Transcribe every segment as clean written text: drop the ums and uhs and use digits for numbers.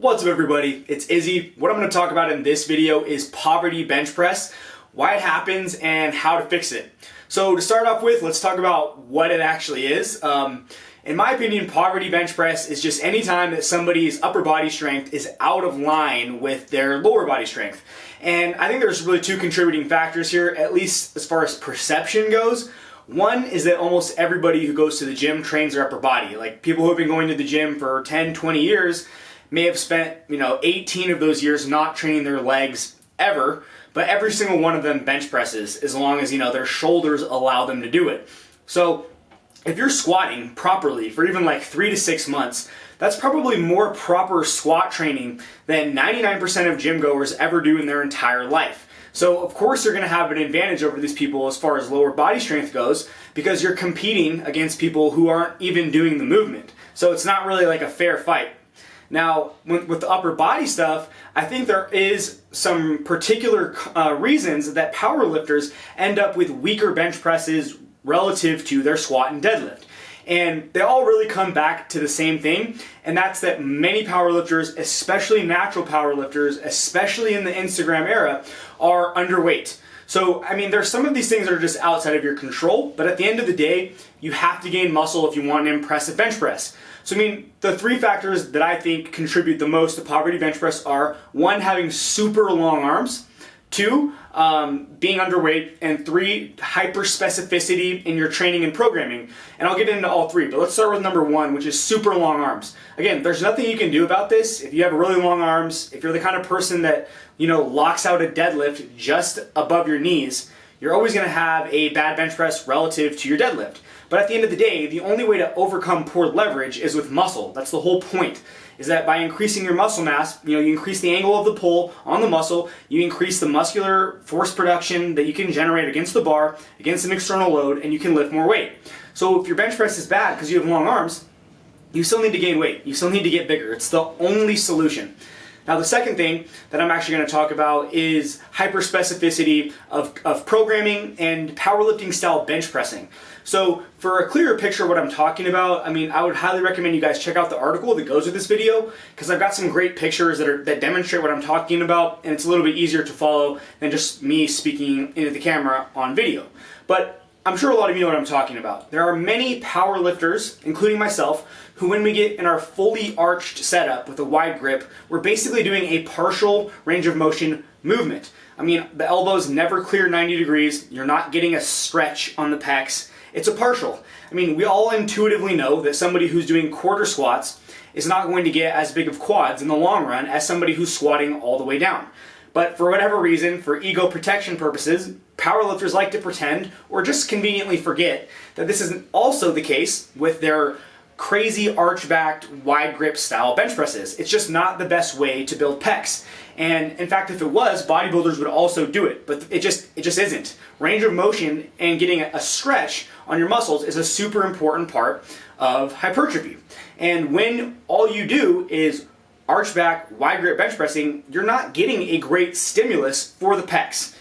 What's up everybody, it's Izzy. What I'm going to talk about in this video is poverty bench press, why it happens, and how to fix it. So to start off with, let's talk about what it actually is. In my opinion, poverty bench press is just any time that somebody's upper body strength is out of line with their lower body strength. And I think there's really two contributing factors here, at least as far as perception goes. One is that almost everybody who goes to the gym trains their upper body. Like people who have been going to the gym for 10, 20 years may have spent, 18 of those years not training their legs ever, but every single one of them bench presses as long as, their shoulders allow them to do it. So if you're squatting properly for even like 3 to 6 months, that's probably more proper squat training than 99% of gym goers ever do in their entire life. So of course you're going to have an advantage over these people as far as lower body strength goes because you're competing against people who aren't even doing the movement. So it's not really like a fair fight. Now, with the upper body stuff, I think there is some particular reasons that powerlifters end up with weaker bench presses relative to their squat and deadlift. And they all really come back to the same thing, and that's that many powerlifters, especially natural powerlifters, especially in the Instagram era, are underweight. So, there's some of these things that are just outside of your control, but at the end of the day, you have to gain muscle if you want an impressive bench press. So, the three factors that I think contribute the most to poverty bench press are, one, having super long arms, two, being underweight, and three, hyperspecificity in your training and programming. And I'll get into all three, but let's start with number one, which is super long arms. Again, there's nothing you can do about this. If you have really long arms, if you're the kind of person that, locks out a deadlift just above your knees, you're always going to have a bad bench press relative to your deadlift. But at the end of the day, the only way to overcome poor leverage is with muscle. That's the whole point, is that by increasing your muscle mass, you increase the angle of the pull on the muscle, you increase the muscular force production that you can generate against the bar, against an external load, and you can lift more weight. So if your bench press is bad because you have long arms, you still need to gain weight. You still need to get bigger. It's the only solution. Now the second thing that I'm actually going to talk about is hyperspecificity of programming and powerlifting style bench pressing. So for a clearer picture of what I'm talking about, I would highly recommend you guys check out the article that goes with this video because I've got some great pictures that demonstrate what I'm talking about, and it's a little bit easier to follow than just me speaking into the camera on video. But I'm sure a lot of you know what I'm talking about. There are many power lifters, including myself, who when we get in our fully arched setup with a wide grip, we're basically doing a partial range of motion movement. The elbows never clear 90 degrees. You're not getting a stretch on the pecs. It's a partial. We all intuitively know that somebody who's doing quarter squats is not going to get as big of quads in the long run as somebody who's squatting all the way down. But for whatever reason, for ego protection purposes, powerlifters like to pretend or just conveniently forget that this isn't also the case with their crazy arch-backed wide grip style bench presses. It's just not the best way to build pecs. And in fact, if it was, bodybuilders would also do it, but it just isn't. Range of motion and getting a stretch on your muscles is a super important part of hypertrophy. And when all you do is arch back, wide grip bench pressing, you're not getting a great stimulus for the pecs.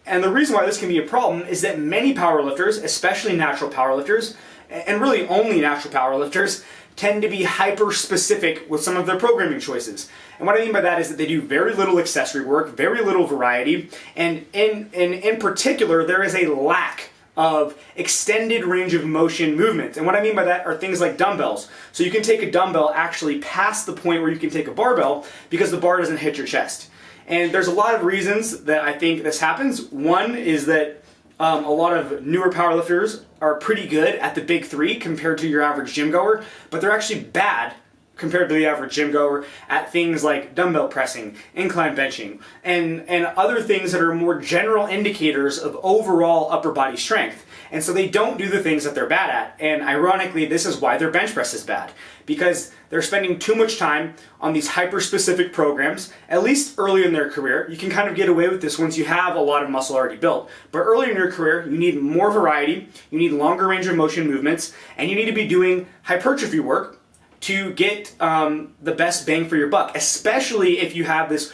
And the reason why this can be a problem is that many powerlifters, especially natural powerlifters, and really only natural powerlifters, tend to be hyper-specific with some of their programming choices. And what I mean by that is that they do very little accessory work, very little variety, and in particular, there is a lack of extended range of motion movement. And what I mean by that are things like dumbbells. So you can take a dumbbell actually past the point where you can take a barbell because the bar doesn't hit your chest. And there's a lot of reasons that I think this happens. One is that a lot of newer powerlifters are pretty good at the big three compared to your average gym goer, but they're actually bad compared to the average gym goer at things like dumbbell pressing, incline benching, and other things that are more general indicators of overall upper body strength. And so they don't do the things that they're bad at. And ironically, this is why their bench press is bad, because they're spending too much time on these hyper-specific programs, at least early in their career. You can kind of get away with this once you have a lot of muscle already built. But early in your career, you need more variety, you need longer range of motion movements, and you need to be doing hypertrophy work to get the best bang for your buck, especially if you have this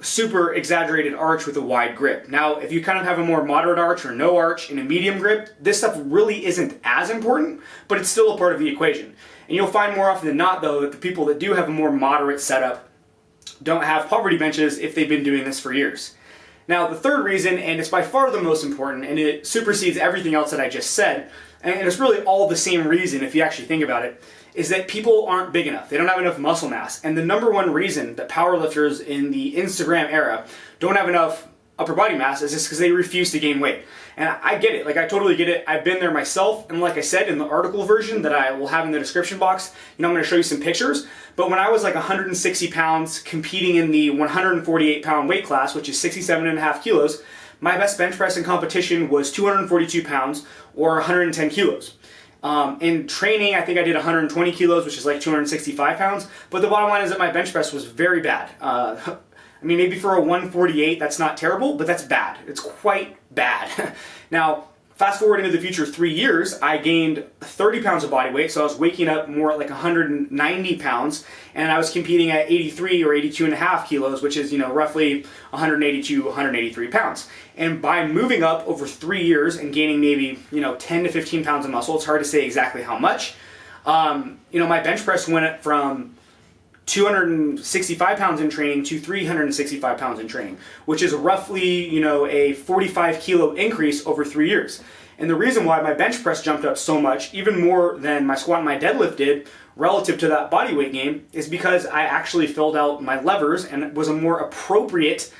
super exaggerated arch with a wide grip. Now, if you kind of have a more moderate arch or no arch and a medium grip, this stuff really isn't as important, but it's still a part of the equation. And you'll find more often than not, though, that the people that do have a more moderate setup don't have poverty benches if they've been doing this for years. Now, the third reason, and it's by far the most important, and it supersedes everything else that I just said, and it's really all the same reason if you actually think about it, is that people aren't big enough. They don't have enough muscle mass. And the number one reason that powerlifters in the Instagram era don't have enough upper body mass is just because they refuse to gain weight. And I get it, like I totally get it. I've been there myself, and like I said in the article version that I will have in the description box, I'm going to show you some pictures. But when I was like 160 pounds competing in the 148 pound weight class, which is 67.5 kilos, my best bench press in competition was 242 pounds or 110 kilos. In training, I think I did 120 kilos, which is like 265 pounds. But the bottom line is that my bench press was very bad. I mean, maybe for a 148, that's not terrible, but that's bad. It's quite bad. Now, fast forward into the future 3 years, I gained 30 pounds of body weight, so I was waking up more at like 190 pounds, and I was competing at 83 or 82.5 kilos, which is, roughly 182, 183 pounds. And by moving up over 3 years and gaining maybe, 10 to 15 pounds of muscle, it's hard to say exactly how much, my bench press went from 265 pounds in training to 365 pounds in training, which is roughly, a 45 kilo increase over 3 years. And the reason why my bench press jumped up so much, even more than my squat and my deadlift did, relative to that body weight gain, is because I actually filled out my levers and it was a more appropriate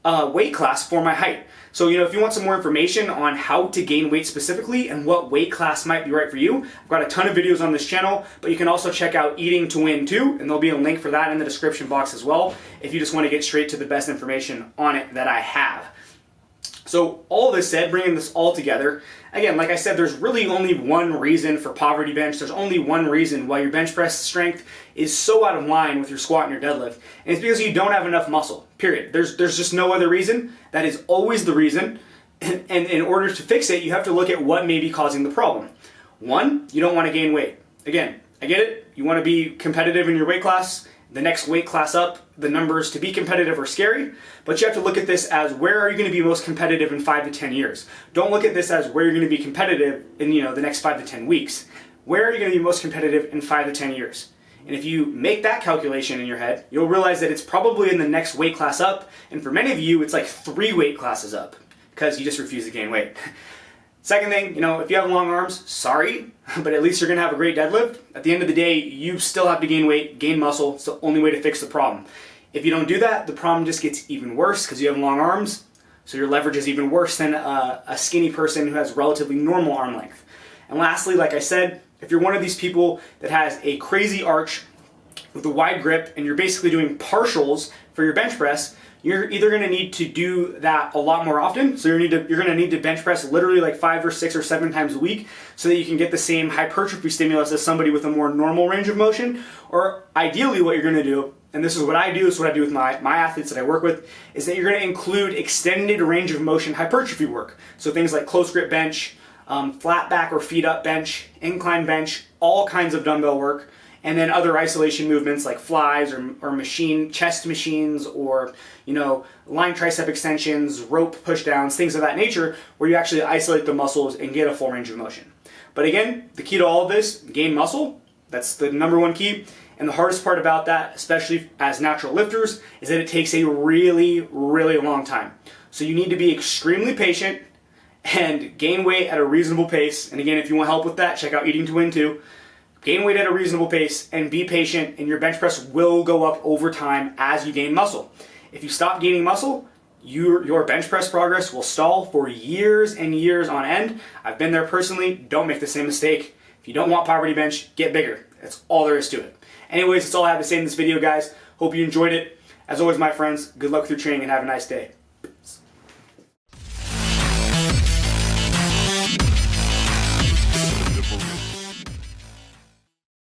weight class for my height. So, if you want some more information on how to gain weight specifically and what weight class might be right for you, I've got a ton of videos on this channel, but you can also check out Eating to Win too, and there'll be a link for that in the description box as well, if you just want to get straight to the best information on it that I have. So all this said, bringing this all together, again, like I said, there's really only one reason for poverty bench. There's only one reason why your bench press strength is so out of line with your squat and your deadlift. And it's because you don't have enough muscle, period. There's just no other reason. That is always the reason. And in order to fix it, you have to look at what may be causing the problem. One, you don't want to gain weight. Again, I get it. You want to be competitive in your weight class. The next weight class up, the numbers to be competitive are scary, but you have to look at this as where are you going to be most competitive in 5 to 10 years. Don't look at this as where you're going to be competitive in the next 5 to 10 weeks. Where are you going to be most competitive in 5 to 10 years? And if you make that calculation in your head, you'll realize that it's probably in the next weight class up, and for many of you, it's like 3 weight classes up because you just refuse to gain weight. Second thing, if you have long arms, sorry, but at least you're going to have a great deadlift. At the end of the day, you still have to gain weight, gain muscle. It's the only way to fix the problem. If you don't do that, the problem just gets even worse because you have long arms, so your leverage is even worse than a skinny person who has relatively normal arm length. And lastly, like I said, if you're one of these people that has a crazy arch with a wide grip and you're basically doing partials for your bench press, you're either going to need to do that a lot more often. So you're going to need to bench press literally like 5 or 6 or 7 times a week so that you can get the same hypertrophy stimulus as somebody with a more normal range of motion. Or ideally what you're going to do, and this is what I do, with my athletes that I work with, is that you're going to include extended range of motion hypertrophy work. So things like close grip bench, flat back or feet up bench, incline bench, all kinds of dumbbell work, and then other isolation movements like flies or chest machines or, line tricep extensions, rope pushdowns, things of that nature, where you actually isolate the muscles and get a full range of motion. But again, the key to all of this, gain muscle. That's the number one key. And the hardest part about that, especially as natural lifters, is that it takes a really, really long time. So you need to be extremely patient and gain weight at a reasonable pace. And again, if you want help with that, check out Eating to Win too. Gain weight at a reasonable pace and be patient, and your bench press will go up over time as you gain muscle. If you stop gaining muscle, your bench press progress will stall for years and years on end. I've been there personally. Don't make the same mistake. If you don't want poverty bench, get bigger. That's all there is to it. Anyways, that's all I have to say in this video, guys. Hope you enjoyed it. As always, my friends, good luck with your training and have a nice day.